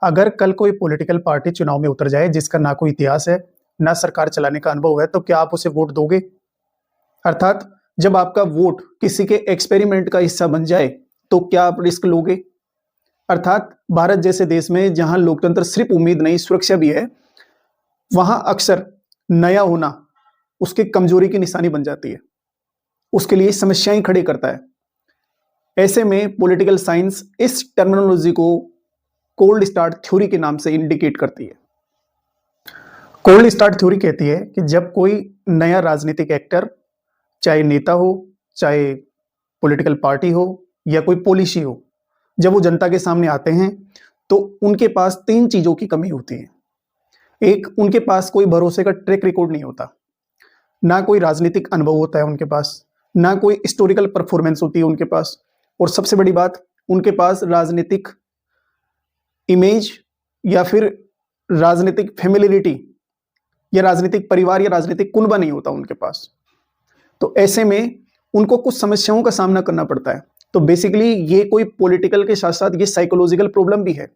अगर कल कोई पॉलिटिकल पार्टी चुनाव में उतर जाए जिसका ना कोई इतिहास है, ना सरकार चलाने का अनुभव है, तो क्या आप उसे वोट दोगे? अर्थात जब आपका वोट किसी के एक्सपेरिमेंट का हिस्सा बन जाए तो क्या आप रिस्क लोगे? अर्थात भारत जैसे देश में जहां लोकतंत्र सिर्फ उम्मीद नहीं सुरक्षा भी है, वहां अक्सर नया होना उसकी कमजोरी की निशानी बन जाती है, उसके लिए समस्याएं खड़ी करता है। ऐसे में पॉलिटिकल साइंस इस टर्मिनोलॉजी को कोल्ड स्टार्ट थ्योरी के नाम से इंडिकेट करती है। कोल्ड स्टार्ट थ्योरी कहती है कि जब कोई नया राजनीतिक एक्टर, चाहे नेता हो, चाहे पॉलिटिकल पार्टी हो या कोई पॉलिसी हो, जब वो जनता के सामने आते हैं तो उनके पास तीन चीजों की कमी होती है। एक, उनके पास कोई भरोसे का ट्रैक रिकॉर्ड नहीं होता, ना कोई राजनीतिक अनुभव होता है उनके पास, ना कोई हिस्टोरिकल परफॉर्मेंस होती है उनके पास, और सबसे बड़ी बात, उनके पास राजनीतिक इमेज या फिर राजनीतिक फैमिलियरिटी या राजनीतिक परिवार या राजनीतिक कुनबा नहीं होता उनके पास। तो ऐसे में उनको कुछ समस्याओं का सामना करना पड़ता है। तो बेसिकली ये कोई पॉलिटिकल के साथ साथ ये साइकोलॉजिकल प्रॉब्लम भी है।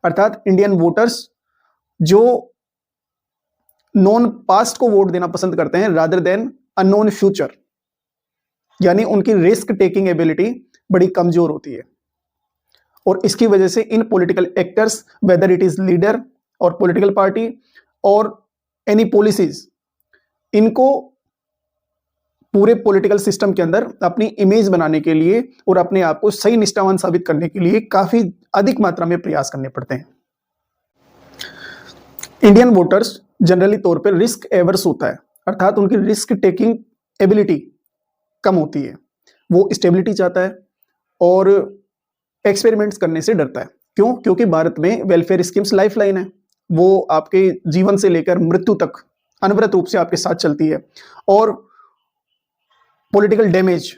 अर्थात इंडियन वोटर्स जो नॉन पास्ट को वोट देना पसंद करते हैं रादर देन अननोन फ्यूचर, यानी उनकी रिस्क टेकिंग एबिलिटी बड़ी कमजोर होती है। और इसकी वजह से इन political actors, whether it is leader और पॉलिटिकल पार्टी और एनी पॉलिसीज, इनको पूरे पॉलिटिकल सिस्टम के अंदर अपनी इमेज बनाने के लिए और अपने आप को सही निष्ठावान साबित करने के लिए काफी अधिक मात्रा में प्रयास करने पड़ते हैं। इंडियन वोटर्स जनरली तौर पर रिस्क एवर्स होता है, अर्थात उनकी रिस्क टेकिंग एबिलिटी कम होती है। वो स्टेबिलिटी चाहता है और एक्सपेरिमेंट्स करने से डरता है। क्यों? क्योंकि भारत में वेलफेयर स्कीम्स लाइफलाइन है, वो आपके जीवन से लेकर मृत्यु तक अनवरत रूप से आपके साथ चलती है। और पॉलिटिकल डैमेज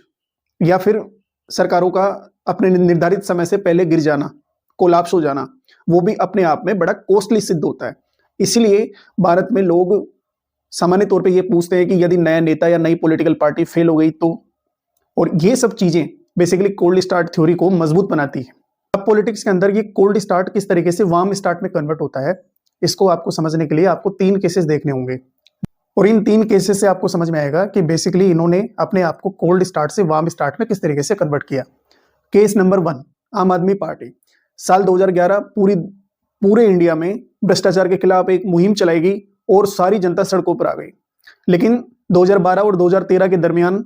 या फिर सरकारों का अपने निर्धारित समय से पहले गिर जाना, कोलैप्स हो जाना, वो भी अपने आप में बड़ा कॉस्टली सिद्ध होता है। इसलिए भारत में लोग सामान्य तौर पे ये पूछते हैं कि यदि नया नेता या नई पॉलिटिकल पार्टी फेल हो गई तो, और ये सब चीजें बेसिकली कोल्ड स्टार्ट थ्योरी को मजबूत बनाती है। अब पॉलिटिक्स के अंदर ये कोल्ड स्टार्ट किस तरीके से वार्म स्टार्ट में कन्वर्ट होता है, इसको आपको समझने के लिए आपको 3 केसेस देखने होंगे, और इन 3 केसेस से आपको समझ में आएगा कि बेसिकली इन्होंने अपने आप को कोल्ड स्टार्ट से वार्म स्टार्ट में किस तरीके से कन्वर्ट किया। केस नंबर 1, आम आदमी पार्टी। साल 2011 पूरे इंडिया में भ्रष्टाचार के खिलाफ एक मुहिम चलाई गई और सारी जनता सड़कों पर आ गई। लेकिन 2012 और 2013 के दरमियान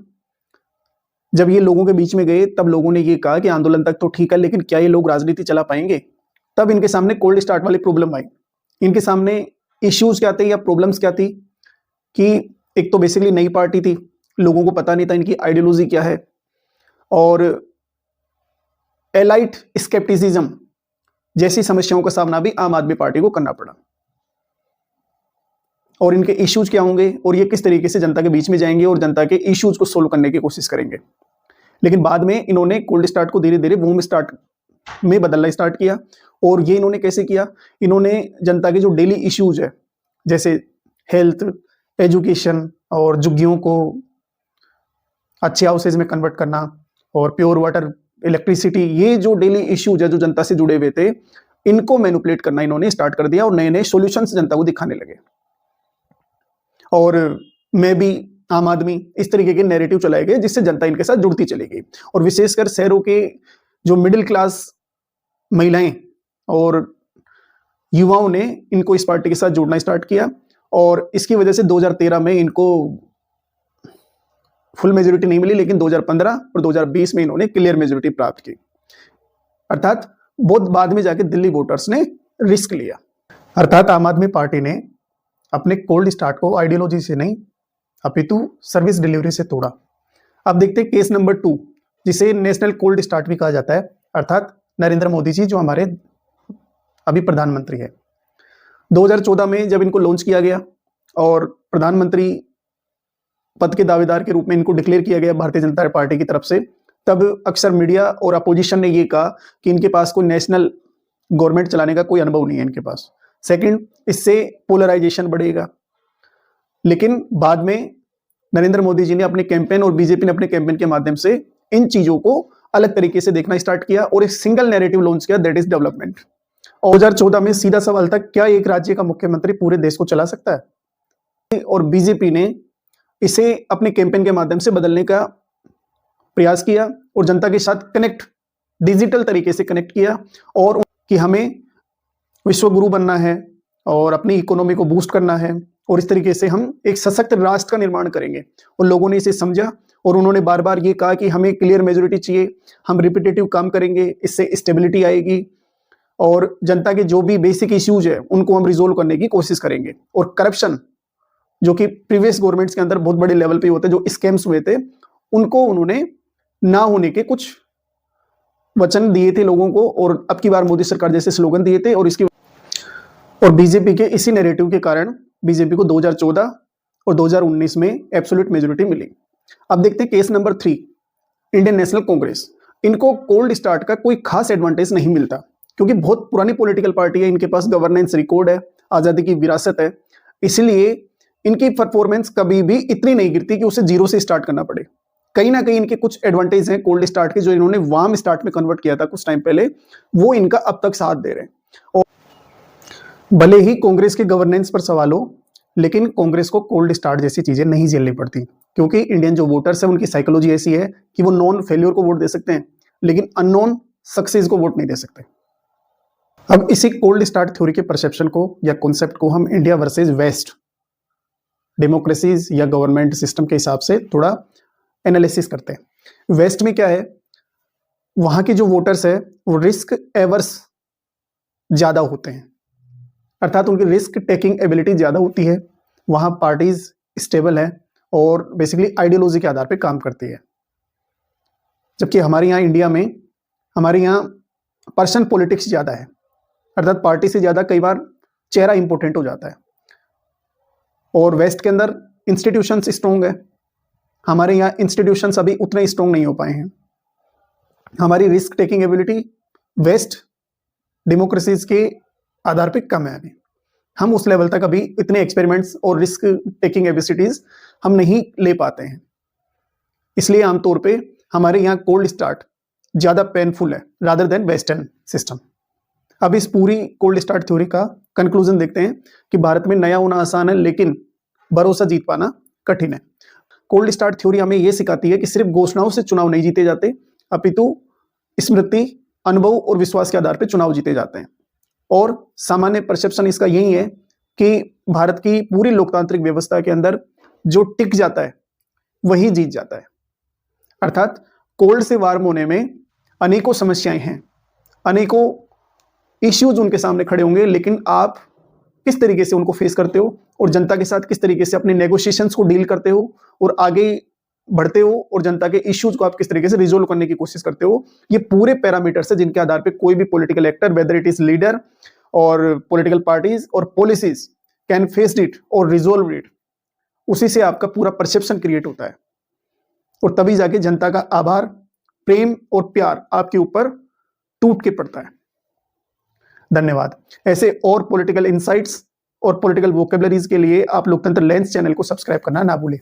जब ये लोगों के बीच में गए, तब लोगों ने ये कहा कि आंदोलन तक तो ठीक है, लेकिन क्या ये लोग राजनीति चला पाएंगे? तब इनके सामने कोल्ड स्टार्ट वाली प्रॉब्लम आई। इनके सामने इश्यूज क्या थे या प्रॉब्लम्स क्या थी कि एक तो बेसिकली नई पार्टी थी, लोगों को पता नहीं था इनकी आइडियोलॉजी क्या है, और एलाइट स्केप्टिसिज्म जैसी समस्याओं का सामना भी आम आदमी पार्टी को करना पड़ा। और इनके इश्यूज क्या होंगे और ये किस तरीके से जनता के बीच में जाएंगे और जनता के इश्यूज को सोल्व करने की कोशिश करेंगे। लेकिन बाद में इन्होंने कोल्ड स्टार्ट को धीरे धीरे वार्म स्टार्ट में बदलना स्टार्ट किया। और ये इन्होंने कैसे किया? इन्होंने जनता के जो डेली इश्यूज है, जैसे हेल्थ, एजुकेशन और झुग्गियों को अच्छे हाउसेज में कन्वर्ट करना और प्योर वाटर, इलेक्ट्रिसिटी, ये जो डेली इश्यूज है जो जनता से जुड़े हुए थे, इनको मैनिपुलेट करना इन्होंने स्टार्ट कर दिया और नए नए सॉल्यूशंस जनता को दिखाने लगे। और मैं भी, आम आदमी, इस तरीके के नैरेटिव चलाए गए जिससे जनता इनके साथ जुड़ती चली गई। और विशेषकर शहरों के जो मिडिल क्लास महिलाएं और युवाओं ने इनको इस पार्टी के साथ जुड़ना स्टार्ट किया। और इसकी वजह से 2013 में इनको फुल मेजोरिटी नहीं मिली, लेकिन 2015 और 2020 में इन्होंने क्लियर मेजोरिटी प्राप्त की। अर्थात बहुत बाद में जाके दिल्ली वोटर्स ने रिस्क लिया। अर्थात आम आदमी पार्टी ने अपने कोल्ड स्टार्ट को आइडियोलॉजी से नहीं अपितु सर्विस डिलीवरी से तोड़ा। अब देखते हैं केस नंबर 2, जिसे नेशनल कोल्ड स्टार्ट भी कहा जाता है। अर्थात नरेंद्र मोदी जी जो हमारे अभी प्रधानमंत्री है, 2014 में जब इनको लॉन्च किया गया और प्रधानमंत्री पद के दावेदार के रूप में इनको डिक्लेयर किया गया भारतीय जनता पार्टी की तरफ से, तब अक्सर मीडिया और अपोजिशन ने यह कहा कि इनके पास कोई नेशनल गवर्नमेंट चलाने का कोई अनुभव नहीं है इनके पास। सेकंड, इससे पोलराइजेशन बढ़ेगा। लेकिन बाद में नरेंद्र मोदी जी ने अपने कैंपेन और बीजेपी ने अपने कैंपेन के माध्यम से इन चीजों को अलग तरीके से देखना स्टार्ट किया और एक सिंगल नैरेटिव लॉन्च किया, दैट इज डेवलपमेंट। और 2014 में सीधा सवाल था, क्या एक राज्य का मुख्यमंत्री पूरे देश को चला सकता है? और बीजेपी ने इसे अपने कैंपेन के माध्यम से बदलने का प्रयास किया और जनता के साथ डिजिटल तरीके से कनेक्ट किया, और कि हमें विश्व गुरु बनना है और अपनी इकोनॉमी को बूस्ट करना है और इस तरीके से हम एक सशक्त राष्ट्र का निर्माण करेंगे। और लोगों ने इसे समझा और उन्होंने बार बार ये कहा कि हमें क्लियर मेजोरिटी चाहिए, हम रिपीटेटिव काम करेंगे, इससे स्टेबिलिटी आएगी और जनता के जो भी बेसिक इश्यूज है उनको हम रिजोल्व करने की कोशिश करेंगे। और करप्शन जो कि प्रीवियस गवर्नमेंट्स के अंदर बहुत बड़े लेवल पे होते, जो स्कैम्स हुए थे, उनको उन्होंने ना होने के कुछ वचन दिए थे लोगों को, और अब की बार मोदी सरकार जैसे स्लोगन दिए थे। और बीजेपी के इसी नैरेटिव के कारण बीजेपी को 2014 और 2019 में एब्सोल्यूट मेजोरिटी मिली। अब देखते हैं case number 3, Indian national Congress. इनको कोल्ड स्टार्ट का कोई खास एडवांटेज नहीं मिलता क्योंकि बहुत पुरानी पॉलिटिकल पार्टी है, इनके पास गवर्नेंस रिकॉर्ड है, आजादी की विरासत है, इसलिए इनकी परफॉर्मेंस कभी भी इतनी नहीं गिरती कि उसे जीरो से स्टार्ट करना पड़े। कहीं ना कहीं इनके कुछ एडवांटेज हैं कोल्ड स्टार्ट के, जो इन्होंने वार्म स्टार्ट में कन्वर्ट किया था कुछ टाइम पहले, वो इनका अब तक साथ दे रहे हैं। और भले ही कांग्रेस के गवर्नेंस पर सवाल हो, लेकिन कांग्रेस को कोल्ड स्टार्ट जैसी चीजें नहीं झेलनी पड़ती क्योंकि इंडियन जो वोटर्स है उनकी साइकोलॉजी ऐसी है कि वो नॉन फेल्योर को वोट दे सकते हैं लेकिन अननोन सक्सेस को वोट नहीं दे सकते। अब इसी कोल्ड स्टार्ट थ्योरी के परसेप्शन को या कॉन्सेप्ट को हम इंडिया वर्सेस वेस्ट डेमोक्रेसीज या गवर्नमेंट सिस्टम के हिसाब से थोड़ा एनालिसिस करते हैं। वेस्ट में क्या है, वहां के जो वोटर्स है वो रिस्क एवर्स ज्यादा होते हैं, अर्थात उनकी रिस्क टेकिंग एबिलिटी ज्यादा होती है। वहां पार्टीज स्टेबल है और बेसिकली आइडियोलॉजी के आधार पे काम करती है, जबकि हमारे यहाँ इंडिया में हमारे यहाँ पर्सन पॉलिटिक्स ज्यादा है, अर्थात पार्टी से ज्यादा कई बार चेहरा इंपॉर्टेंट हो जाता है। और वेस्ट के अंदर इंस्टीट्यूशंस स्ट्रॉन्ग है, हमारे यहाँ इंस्टीट्यूशंस अभी उतने स्ट्रॉन्ग नहीं हो पाए हैं। हमारी risk taking ability west democracies के आधार पे कम है, अभी हम उस लेवल तक अभी इतने एक्सपेरिमेंट्स और रिस्क टेकिंग एबिलिटीज हम नहीं ले पाते हैं, इसलिए आमतौर पे हमारे यहाँ कोल्ड स्टार्ट ज्यादा पेनफुल है रादर देन वेस्टर्न सिस्टम। अब इस पूरी कोल्ड स्टार्ट थ्योरी का कंक्लूजन देखते हैं कि भारत में नया होना आसान है लेकिन भरोसा जीत पाना कठिन है। कोल्ड स्टार्ट थ्योरी हमें यह सिखाती है कि सिर्फ घोषणाओं से चुनाव नहीं जीते जाते, अपितु स्मृति, अनुभव और विश्वास के आधार पर चुनाव जीते जाते हैं। और सामान्य परसेप्शन इसका यही है कि भारत की पूरी लोकतांत्रिक व्यवस्था के अंदर जो टिक जाता है वही जीत जाता है, अर्थात कोल्ड से वार्म होने में अनेकों समस्याएं हैं, अनेकों इश्यूज उनके सामने खड़े होंगे, लेकिन आप किस तरीके से उनको फेस करते हो और जनता के साथ किस तरीके से अपने नेगोशिएशंस को डील करते हो और आगे बढ़ते हो और जनता के इश्यूज को आप किस तरीके से रिजोल्व करने की कोशिश करते हो, ये पूरे पैरामीटर्स है जिनके आधार पे कोई भी political actor, whether it is leader और पॉलिटिकल पार्टीज और पॉलिसीज, कैन फेस इट और रिजोल्व इट। उसी से आपका पूरा परसेप्शन क्रिएट होता है और तभी जाके जनता का आभार, प्रेम और प्यार आपके ऊपर टूट के पड़ता है। धन्यवाद। ऐसे और पॉलिटिकल इंसाइट्स और पॉलिटिकल वोकेबलरीज के लिए आप लोकतंत्र लेंस चैनल को सब्सक्राइब करना ना भूलें।